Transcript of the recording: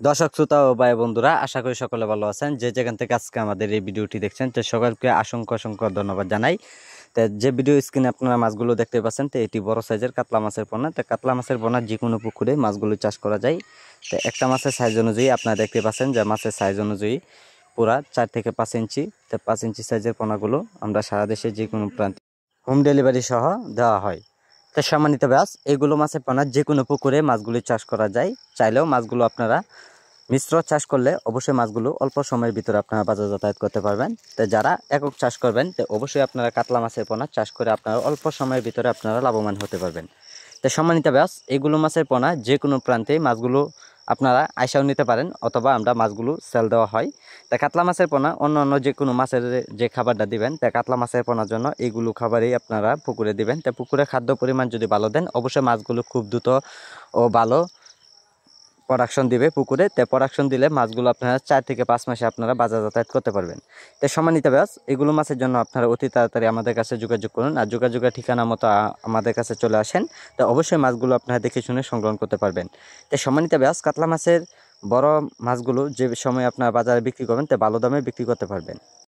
দর্শক শ্রোতা ও ভাই বন্ধুরা, আশা করি সকলে ভালো আছেন। যে যেখান থেকে আজকে আমাদের এই ভিডিওটি দেখছেন, তো সকলকে অসংখ্য অসংখ্য ধন্যবাদ জানাই। তো যে ভিডিও স্ক্রিনে আপনারা মাছগুলো দেখতে পাচ্ছেন, তো এটি বড় সাইজের কাতলা মাছের পোনা। তো কাতলা মাছের পোনা যে কোনো পুকুরে মাছগুলো চাষ করা যায়। তো একটা মাছের সাইজ অনুযায়ী আপনারা দেখতে পাচ্ছেন যে মাছের সাইজ অনুযায়ী পুরা 4 থেকে 5 ইঞ্চি। তো 5 ইঞ্চি সাইজের পোনাগুলো আমরা সারা দেশে যে কোনো প্রান্তে হোম ডেলিভারি সহ দেওয়া হয়। তো সম্মানিত ব্যাস, এগুলো মাছের পোনা যে কোনো পুকুরে মাছগুলি চাষ করা যায়। চাইলেও মাছগুলো আপনারা মিশ্র চাষ করলে অবশ্যই মাছগুলো অল্প সময়ের ভিতরে আপনারা বাজার যাতায়াত করতে পারবেন। তো যারা একক চাষ করবেন, তো অবশ্যই আপনারা কাতলা মাছের পোনা চাষ করে আপনারা অল্প সময়ের ভিতরে আপনারা লাভবান হতে পারবেন। তো সম্মানিত ব্যাস, এগুলো মাছের পোনা যে কোনো প্রান্তে মাছগুলো আপনারা আইসাও নিতে পারেন, অথবা আমরা মাছগুলো সেল দেওয়া হয়। তা কাতলা মাছের পোনা অন্য অন্য যে কোনো মাছের যে খাবারটা দিবেন, তা কাতলা মাছের পোনার জন্য এইগুলো খাবারই আপনারা পুকুরে দিবেন। তা পুকুরে খাদ্য পরিমাণ যদি ভালো দেন, অবশ্যই মাছগুলো খুব দ্রুত ও ভালো প্রোডাকশন দিবে পুকুরে। তে প্রোডাকশন দিলে মাছগুলো আপনারা 4 থেকে 5 মাসে আপনারা বাজার যাতায়াত করতে পারবেন। তো সম্মানিত ব্যাস, এগুলো মাছের জন্য আপনারা অতি তাড়াতাড়ি আমাদের কাছে যোগাযোগ করুন, আর যোগাযোগের ঠিকানা মতো আমাদের কাছে চলে আসেন। তো অবশ্যই মাছগুলো আপনারা দেখে শুনে সংগ্রহ করতে পারবেন। তো সম্মানিত ব্যাস, কাতলা মাছের বড় মাছগুলো যে সময় আপনারা বাজারে বিক্রি করবেন, তো ভালো দামে বিক্রি করতে পারবেন।